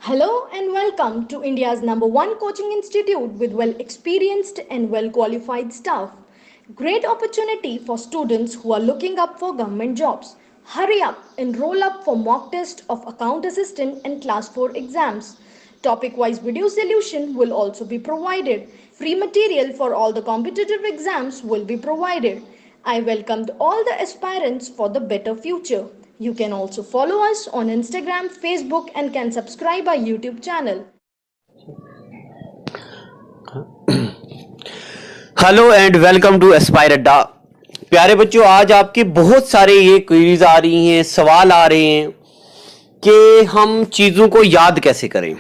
Hello and welcome to India's number one coaching institute with well experienced and well qualified staff. Great opportunity for students who are looking up for government jobs. Hurry up, enroll up for mock test of account assistant and class 4 exams. Topic wise video solution will also be provided. Free material for all the competitive exams will be provided. I welcomed all the aspirants for the better future. You can also follow us on Instagram, Facebook, and can subscribe our YouTube channel. Hello and welcome to Aspire Adda. प्यारे बच्चों, आज आपके बहुत सारे ये queries आ रही हैं, सवाल आ रहे हैं कि हम चीज़ों को याद कैसे करें,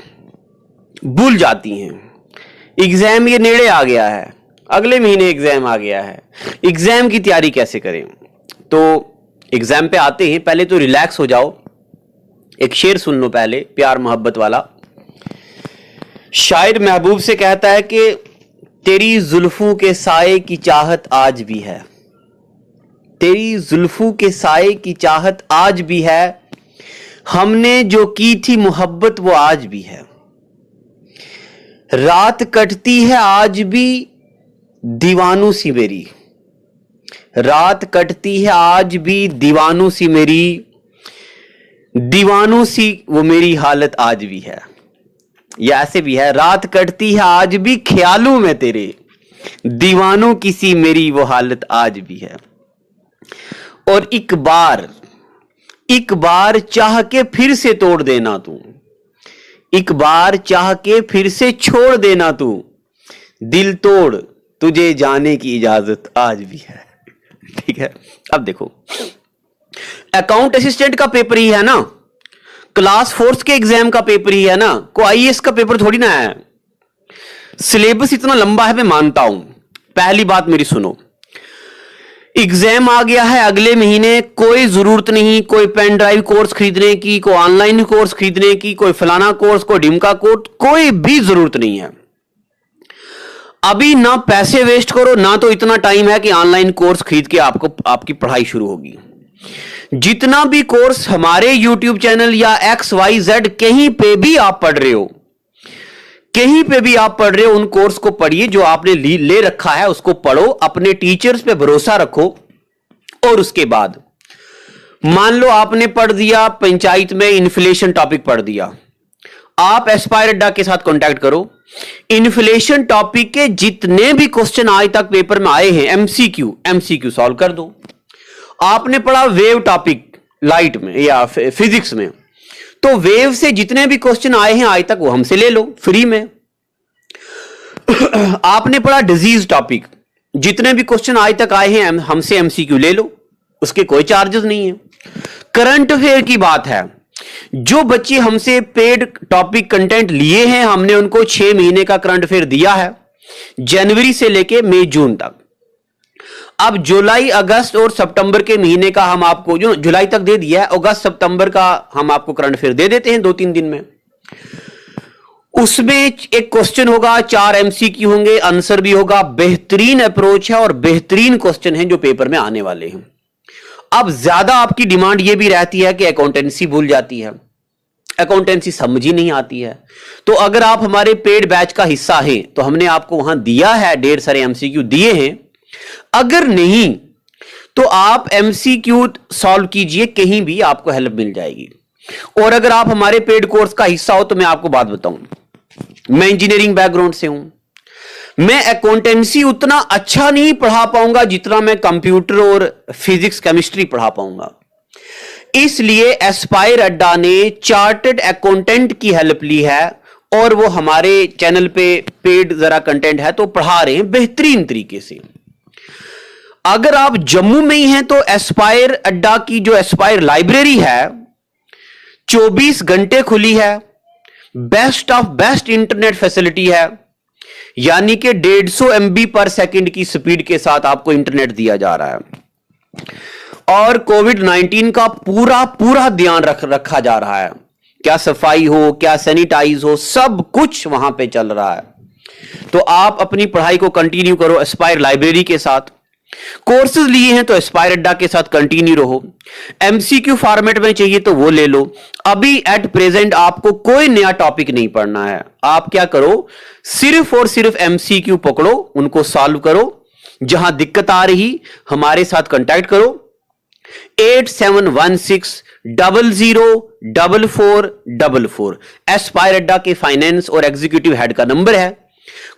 भूल जाती हैं। एग्ज़ाम ये नेड़े आ गया है, अगले महीने एग्ज़ाम आ गया है, एग्ज़ाम की तैयारी कैसे करें। तो एग्ज़ाम पे आते हैं, पहले तो रिलैक्स हो जाओ, एक शेर सुन लो पहले, प्यार मोहब्बत वाला। शायर महबूब से कहता है कि तेरी जुल्फों के साए की चाहत आज भी है, तेरी जुल्फों के साए की चाहत आज भी है, हमने जो की थी मोहब्बत वो आज भी है। रात कटती है आज भी दीवानों सी मेरी, रात कटती है आज भी दीवानों सी मेरी, दीवानों सी वो मेरी हालत आज भी है। या ऐसे भी है, रात कटती है आज भी ख्यालों में तेरे, दीवानों की सी मेरी वो हालत आज भी है। और एक बार चाह के फिर से तोड़ देना तू, एक बार चाह के फिर से छोड़ देना तू, दिल तोड़ तुझे जाने की इजाजत आज भी है। ठीक है, अब देखो, अकाउंट असिस्टेंट का पेपर ही है ना, क्लास 4 के एग्जाम का पेपर ही है ना, कोई आईएएस का पेपर थोड़ी ना है। सिलेबस इतना लंबा है, मैं मानता हूं। पहली बात मेरी सुनो, एग्जाम आ गया है अगले महीने, कोई जरूरत नहीं कोई पेन ड्राइव कोर्स खरीदने की, कोई ऑनलाइन कोर्स खरीदने की, कोई फलाना कोर्स, कोई डिमका कोर्स, कोई भी जरूरत नहीं है। अभी ना पैसे वेस्ट करो, ना तो इतना टाइम है कि ऑनलाइन कोर्स खरीद के आपकी पढ़ाई शुरू होगी। जितना भी कोर्स हमारे YouTube चैनल या XYZ कहीं पे भी आप पढ़ रहे हो, कहीं पे भी आप पढ़ रहे हो, उन कोर्स को पढ़िए जो आपने ले रखा है, उसको पढ़ो, अपने टीचर्स पे भरोसा रखो। और उसके बाद मान लो आपने पढ़ दिया, पंचायत में इन्फ्लेशन टॉपिक पढ़ दिया, आप एस्पायर अड्डा के साथ कांटेक्ट करो। इन्फ्लेशन टॉपिक के जितने भी क्वेश्चन आज तक पेपर में आए हैं, एमसीक्यू सॉल्व कर दो। आपने पढ़ा वेव टॉपिक लाइट में या फिजिक्स में, तो वेव से जितने भी क्वेश्चन आए हैं आज तक, वो हमसे ले लो फ्री में। आपने पढ़ा डिजीज टॉपिक, जितने भी क्वेश्चन आज तक आए हैं हमसे एमसीक्यू ले लो, उसके कोई चार्जेस नहीं है। करंट अफेयर की बात है, जो बच्चे हमसे पेड टॉपिक कंटेंट लिए हैं, हमने उनको 6 महीने का करंट अफेयर दिया है, जनवरी से लेके मई जून तक। अब जुलाई अगस्त और सितंबर के महीने का हम आपको, जो जुलाई तक दे दिया है, अगस्त सितंबर का हम आपको करंट अफेयर दे देते हैं 2-3 दिन में। उसमें एक क्वेश्चन होगा, 4 एमसीक्यू होंगे, आंसर भी होगा। बेहतरीन अप्रोच है और बेहतरीन क्वेश्चन है जो पेपर में आने वाले हैं। अब ज्यादा आपकी डिमांड यह भी रहती है कि अकाउंटेंसी भूल जाती है, अकाउंटेंसी समझ ही नहीं आती है। तो अगर आप हमारे पेड बैच का हिस्सा हैं, तो हमने आपको वहां दिया है, ढेर सारे एमसीक्यू दिए हैं। अगर नहीं तो आप एमसीक्यू सॉल्व कीजिए, कहीं भी आपको हेल्प मिल जाएगी। और अगर आप हमारे पेड कोर्स का हिस्सा हो, तो मैं आपको बात बताऊं, मैं इंजीनियरिंग बैकग्राउंड से हूं, मैं अकाउंटेंसी उतना अच्छा नहीं पढ़ा पाऊंगा जितना मैं कंप्यूटर और फिजिक्स केमिस्ट्री पढ़ा पाऊंगा। इसलिए एस्पायर अड्डा ने चार्टर्ड अकाउंटेंट की हेल्प ली है, और वो हमारे चैनल पे पेड जरा कंटेंट है तो पढ़ा रहे हैं बेहतरीन तरीके से। अगर आप जम्मू में ही हैं, तो एस्पायर अड्डा की जो एस्पायर लाइब्रेरी है 24 घंटे खुली है, best of best internet facility है, यानी कि 150 MB पर सेकंड की स्पीड के साथ आपको इंटरनेट दिया जा रहा है। और कोविड-19 का पूरा ध्यान रखा जा रहा है, क्या सफाई हो, क्या सैनिटाइज हो, सब कुछ वहां पे चल रहा है। तो आप अपनी पढ़ाई को कंटिन्यू करो एस्पायर लाइब्रेरी के साथ। कोर्सेज लिए हैं तो एस्पायर अड्डा के साथ कंटिन्यू रहो। एमसीक्यू फॉर्मेट में चाहिए तो वो ले लो। अभी एट प्रेजेंट आपको कोई नया टॉपिक नहीं पढ़ना है। आप क्या करो, सिर्फ और सिर्फ एमसीक्यू पकड़ो, उनको सॉल्व करो। जहां दिक्कत आ रही हमारे साथ कांटेक्ट करो। 8716004444 एस्पायर अड्डा के फाइनेंस और एग्जीक्यूटिव हेड का नंबर है।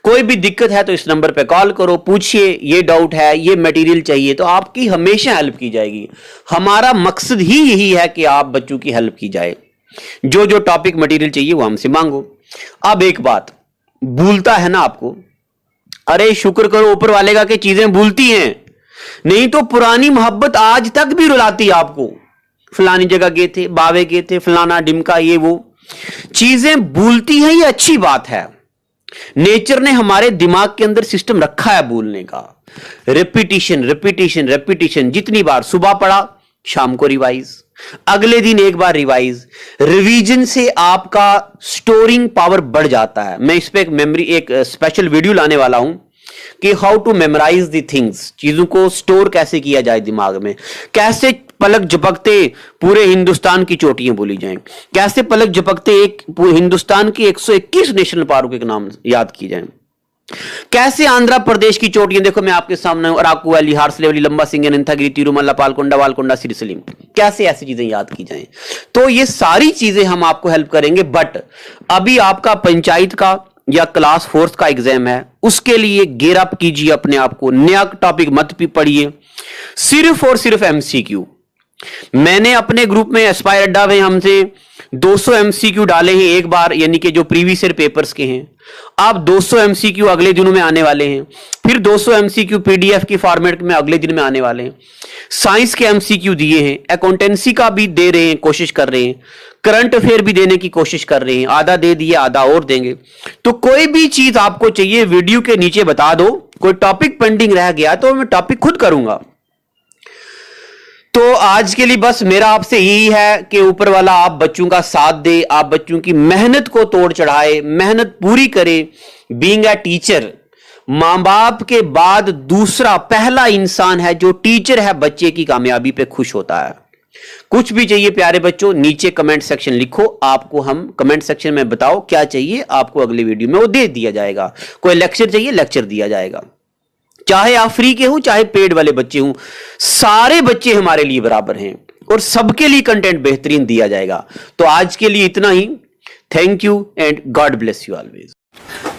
कोई भी दिक्कत है तो इस नंबर पे कॉल करो, पूछिए ये डाउट है, ये मटेरियल चाहिए, तो आपकी हमेशा हेल्प की जाएगी। हमारा मकसद ही यही है कि आप बच्चों की हेल्प की जाए। जो जो टॉपिक मटेरियल चाहिए वो हमसे मांगो। अब एक बात भूलता है ना आपको, अरे शुक्र करो ऊपर वाले का कि चीजें भूलती हैं, नहीं तो पुरानी मोहब्बत आज तक भी रुलाती है आपको। फलानी जगह गए थे, बावे गए थे, फलाना डिमका, ये वो चीजें भूलती हैं। ये अच्छी बात है। नेचर ने हमारे दिमाग के अंदर सिस्टम रखा है भूलने का। रिपीटिशन रिपीटिशन रिपीटिशन, जितनी बार सुबह पढ़ा शाम को रिवाइज, अगले दिन एक बार रिवाइज। रिवीजन से आपका स्टोरिंग पावर बढ़ जाता है। मैं इस पे एक स्पेशल वीडियो लाने वाला हूं कि how to memorise the things, चीजों को स्टोर कैसे किया जाए दिमाग में, कैसे पलक झपकते पूरे हिंदुस्तान की चोटियां बोली जाएं, कैसे पलक झपकते एक हिंदुस्तान की 121 नेशनल पार्कों के नाम याद किए जाएं, कैसे आंध्र प्रदेश की चोटियां देखो मैं आपके सामने, अराकू वैली, हार्सले वैली, लंबा सिंह, नंथागिरी, तिरुमला, पालकोंडा, वालकोंडा, सिरिसलीम, कैसे ऐसी चीजें याद की जाएं। तो ये सारी चीजें हम आपको हेल्प करेंगे। बट अभी आपका पंचायत का या क्लास 4th का एग्जाम है, उसके लिए गेयर अप कीजिए अपने आप को। नया टॉपिक मत भी पढ़िए, सिर्फ और सिर्फ एमसीक्यू। मैंने अपने ग्रुप में एस्पायर अड्डा में हमसे 200 एमसीक्यू डाले हैं एक बार, यानी कि जो प्रीवियस ईयर पेपर्स के हैं। आप 200 एमसीक्यू अगले दिनों में आने वाले हैं, फिर 200 एमसीक्यू पीडीएफ की फॉर्मेट में अगले दिन में आने वाले हैं। साइंस के एमसीक्यू दिए हैं, अकाउंटेंसी का भी दे रहे हैं, कोशिश कर रहे हैं, करंट अफेयर भी देने की कोशिश कर रहे हैं। आधा दे दिए, आधा और देंगे। तो कोई भी चीज आपको चाहिए वीडियो के नीचे बता दो। कोई टॉपिक पेंडिंग रह गया तो मैं टॉपिक खुद करूंगा। तो आज के लिए बस मेरा आपसे यही है कि ऊपर वाला आप बच्चों का साथ दे, आप बच्चों की मेहनत को तोड़ चढ़ाए, मेहनत पूरी करे। बीइंग अ टीचर, मां बाप के बाद दूसरा पहला इंसान है जो टीचर है बच्चे की कामयाबी पे खुश होता है। कुछ भी चाहिए प्यारे बच्चों, नीचे कमेंट सेक्शन लिखो, आपको हम कमेंट सेक्शन में बताओ क्या चाहिए, आपको अगली वीडियो में वो दे दिया जाएगा। कोई लेक्चर चाहिए, लेक्चर दिया जाएगा। चाहे आप फ्री के हो, चाहे पेड वाले बच्चे हो, सारे बच्चे हमारे लिए बराबर हैं और सबके लिए कंटेंट बेहतरीन दिया जाएगा। तो आज के लिए इतना ही। Thank you and God bless you always.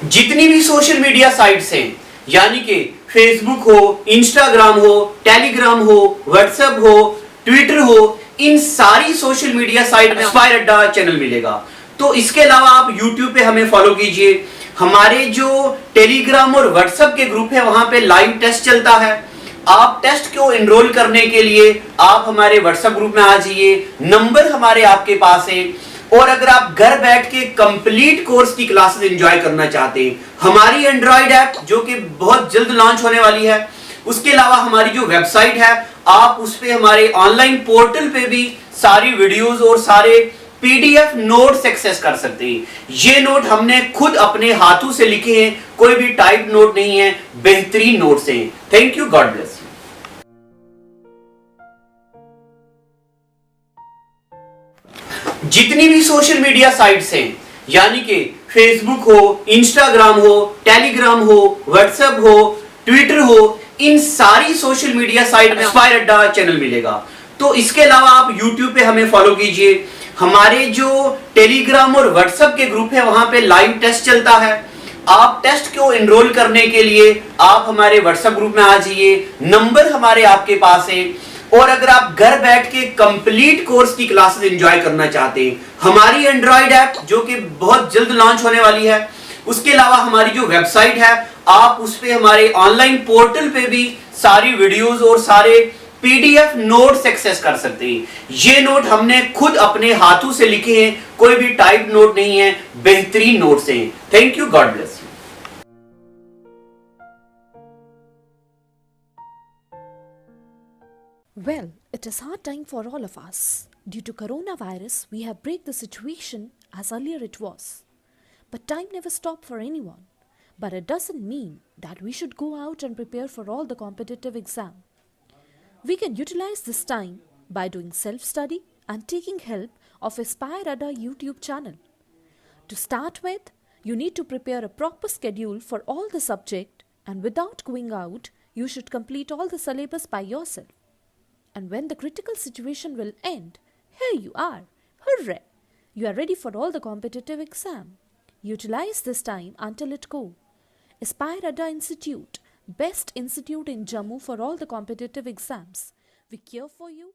जितनी भी सोशल मीडिया साइट्स हैं, यानी कि फेसबुक हो, इंस्टाग्राम हो, टेलीग्राम हो, व्हाट्सएप हो, ट्विटर हो, इन सारी सोशल मीडिया साइट में एस्पायर अड्डा चैनल मिलेगा। तो इसके अलावा आप यूट्यूब पे हमें फॉलो कीजिए। हमारे जो टेलीग्राम और व्हाट्सएप के ग्रुप है वहां पे लाइव टेस्ट चलता है। आप टेस्ट को एनरोल करने के लिए आप हमारे व्हाट्सएप ग्रुप में आ जाइए, नंबर हमारे आपके पास है। और अगर आप घर बैठ के कंप्लीट कोर्स की क्लासेस एंजॉय करना चाहते हैं, हमारी एंड्रॉइड ऐप जो कि बहुत जल्द लॉन्च होने वाली है, उसके अलावा हमारी जो वेबसाइट है, आप उस पे हमारे ऑनलाइन पोर्टल पे भी सारी वीडियोस और सारे पीडीएफ नोट्स एक्सेस कर सकते हैं। ये नोट हमने खुद अपने हाथों से लिखे हैं, कोई भी टाइप नोट नहीं है, बेहतरीन नोट्स हैं। Thank you, God bless you. जितनी भी सोशल मीडिया साइट्स हैं, यानी कि फेसबुक हो, इंस्टाग्राम हो, टेलीग्राम हो, व्हाट्सएप हो, ट्विटर हो, इन सारी सोशल मीडिया साइट में एस्पायर अड्डा चैनल मिलेगा। तो इसके अलावा आप यूट्यूब पे हमें फॉलो कीजिए। हमारे जो टेलीग्राम और व्हाट्सएप के ग्रुप है वहां पे लाइव टेस्ट चलता है। आप टेस्ट को एनरोल करने के लिए आप हमारे व्हाट्सएप ग्रुप में आ जाइए, नंबर हमारे आपके पास है। और अगर आप घर बैठ के कंप्लीट कोर्स की क्लासेस एंजॉय करना चाहते हैं, हमारी एंड्रॉइड ऐप जो कि बहुत जल्द लॉन्च होने वाली है, उसके अलावा हमारी जो वेबसाइट है, आप उस पे हमारे ऑनलाइन पोर्टल पे भी सारी वीडियोस और सारे पीडीएफ नोट्स एक्सेस कर सकते हैं। ये नोट हमने खुद अपने हाथों से लिखे हैं, कोई भी टाइप नोट नहीं है, बेहतरीन नोट्स हैं। Thank you, God bless you. Well, it is hard time for all of us. Due to coronavirus, we have break the situation as earlier it was. But time never stopped for anyone. but it doesn't mean that we should go out and prepare for all the competitive exam. We can utilize this time by doing self-study and taking help of Aspire Adda YouTube channel. To start with, you need to prepare a proper schedule for all the subject, and without going out, you should complete all the syllabus by yourself. And when the critical situation will end, here you are. Hooray! You are ready for all the competitive exam. Utilize this time until it go. Aspire Adda Institute, best institute in Jammu for all the competitive exams. We care for you.